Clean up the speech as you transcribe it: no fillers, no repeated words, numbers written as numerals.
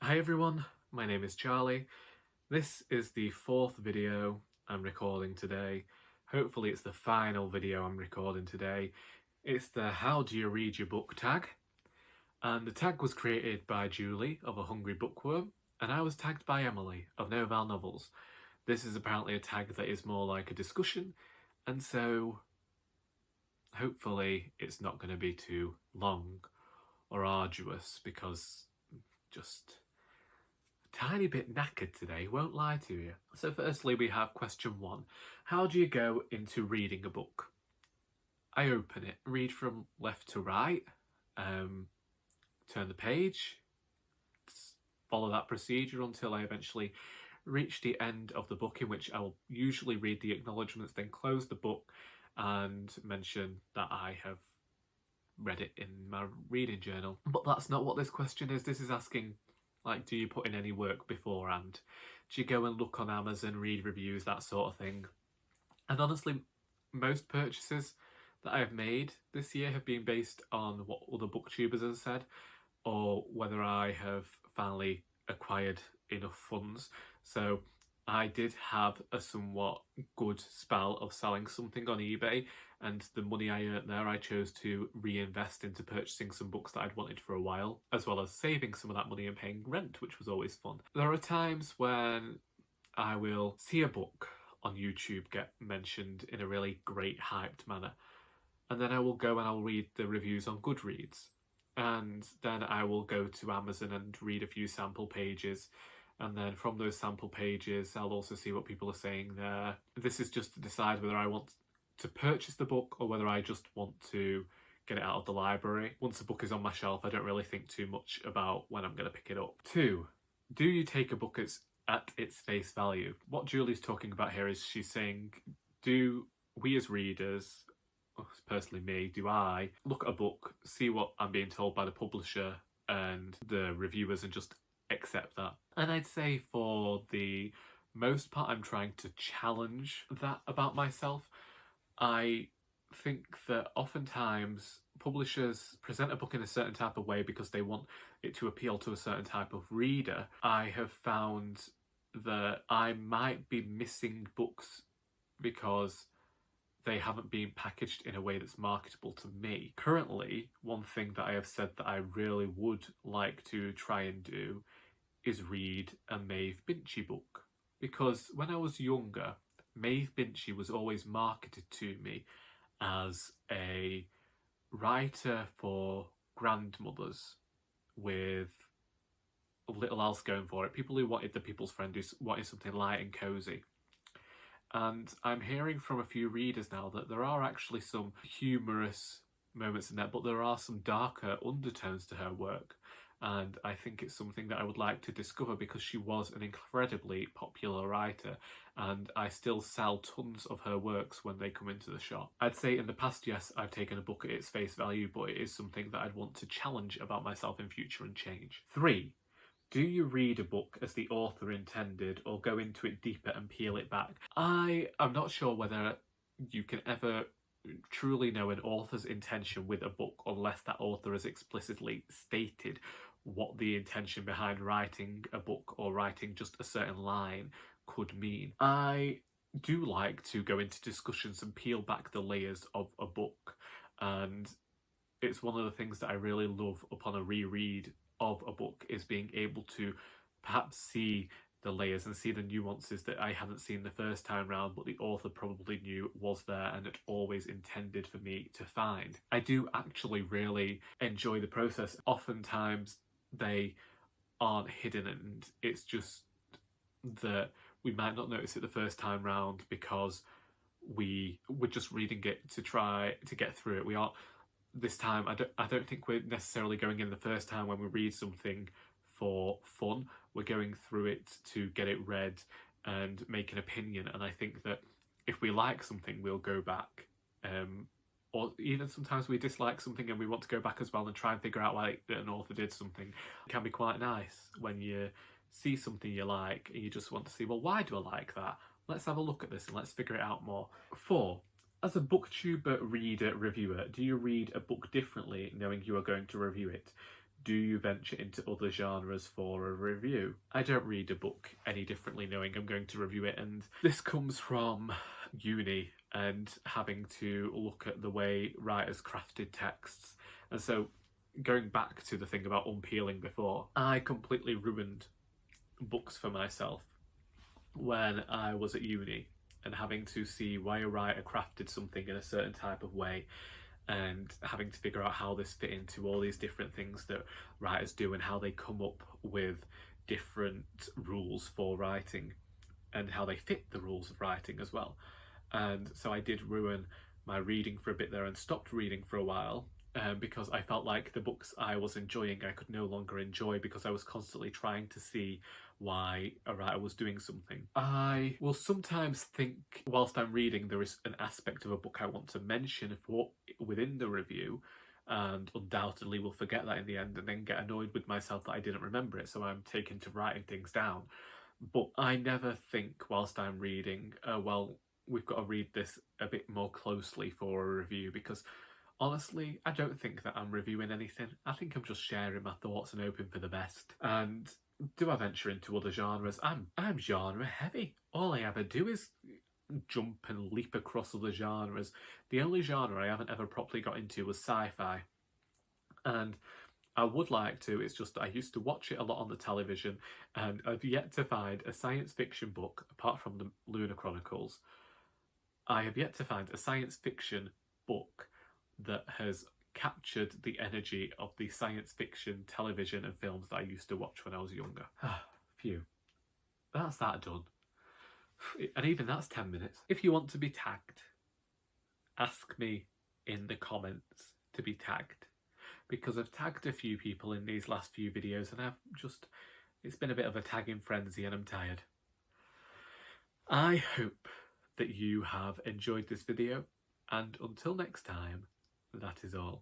Hi everyone, my name is Charlie. This is the fourth video I'm recording today. Hopefully it's the final video I'm recording today. It's the How Do You Read Your Book tag. And the tag was created by Julie of A Hungry Bookworm, and I was tagged by Emily of Novel Novels. This is apparently a tag that is more like a discussion, and so hopefully it's not going to be too long or arduous because just tiny bit knackered today, won't lie to you. So firstly we have question 1. How do you go into reading a book? I open it, read from left to right, turn the page, follow that procedure until I eventually reach the end of the book, in which I will usually read the acknowledgements, then close the book and mention that I have read it in my reading journal. But that's not what this question is. This is asking, like, do you put in any work beforehand? Do you go and look on Amazon, read reviews, that sort of thing? And honestly, most purchases that I've made this year have been based on what other booktubers have said, or whether I have finally acquired enough funds. So I did have a somewhat good spell of selling something on eBay, and the money I earned there I chose to reinvest into purchasing some books that I'd wanted for a while, as well as saving some of that money and paying rent, which was always fun. There are times when I will see a book on YouTube get mentioned in a really great hyped manner, and then I will go and I'll read the reviews on Goodreads, and then I will go to Amazon and read a few sample pages. And then from those sample pages, I'll also see what people are saying there. This is just to decide whether I want to purchase the book or whether I just want to get it out of the library. Once a book is on my shelf, I don't really think too much about when I'm going to pick it up. 2. Do you take a book at its face value? What Julie's talking about here is she's saying, do we as readers, personally me, do I look at a book, see what I'm being told by the publisher and the reviewers and just accept that? And I'd say for the most part I'm trying to challenge that about myself. I think that oftentimes publishers present a book in a certain type of way because they want it to appeal to a certain type of reader. I have found that I might be missing books because they haven't been packaged in a way that's marketable to me. Currently, one thing that I have said that I really would like to try and do is read a Maeve Binchy book, because when I was younger, Maeve Binchy was always marketed to me as a writer for grandmothers with little else going for it, people who wanted the people's friend, who wanted something light and cosy. And I'm hearing from a few readers now that there are actually some humorous moments in there, but there are some darker undertones to her work. And I think it's something that I would like to discover, because she was an incredibly popular writer and I still sell tons of her works when they come into the shop. I'd say in the past, yes, I've taken a book at its face value, but it is something that I'd want to challenge about myself in future and change. 3. Do you read a book as the author intended, or go into it deeper and peel it back? I'm not sure whether you can ever truly know an author's intention with a book unless that author has explicitly stated what the intention behind writing a book or writing just a certain line could mean. I do like to go into discussions and peel back the layers of a book, and it's one of the things that I really love upon a reread of a book, is being able to perhaps see the layers and see the nuances that I hadn't seen the first time round, but the author probably knew was there and had always intended for me to find. I do actually really enjoy the process. Oftentimes they aren't hidden, and it's just that we might not notice it the first time round because we're just reading it to try to get through it. We aren't, this time, I don't think we're necessarily going in the first time when we read something for fun. We're going through it to get it read and make an opinion. And I think that if we like something, we'll go back. Or even sometimes we dislike something and we want to go back as well and try and figure out why an author did something. It can be quite nice when you see something you like and you just want to see, well, why do I like that? Let's have a look at this and let's figure it out more. 4. As a booktuber, reader, reviewer, do you read a book differently knowing you are going to review it? do you venture into other genres for a review? I don't read a book any differently knowing I'm going to review it, and this comes from uni and having to look at the way writers crafted texts. And so, going back to the thing about unpeeling before, I completely ruined books for myself when I was at uni and having to see why a writer crafted something in a certain type of way, and having to figure out how this fit into all these different things that writers do and how they come up with different rules for writing and how they fit the rules of writing as well. And so I did ruin my reading for a bit there and stopped reading for a while, because I felt like the books I was enjoying I could no longer enjoy because I was constantly trying to see why a writer was doing something. I will sometimes think whilst I'm reading there is an aspect of a book I want to mention within the review, and undoubtedly will forget that in the end and then get annoyed with myself that I didn't remember it, so I'm taken to writing things down. But I never think whilst I'm reading, well, we've got to read this a bit more closely for a review, because honestly, I don't think that I'm reviewing anything. I think I'm just sharing my thoughts and hoping for the best. And do I venture into other genres? I'm genre heavy. All I ever do is jump and leap across other genres. The only genre I haven't ever properly got into was sci-fi. And I would like to, it's just I used to watch it a lot on the television, and I've yet to find a science fiction book, apart from the Lunar Chronicles, I have yet to find a science fiction book that has captured the energy of the science fiction television and films that I used to watch when I was younger. Phew. That's that done. And even that's 10 minutes. If you want to be tagged, ask me in the comments to be tagged, because I've tagged a few people in these last few videos and it's been a bit of a tagging frenzy and I'm tired. I hope that you have enjoyed this video, and until next time, that is all.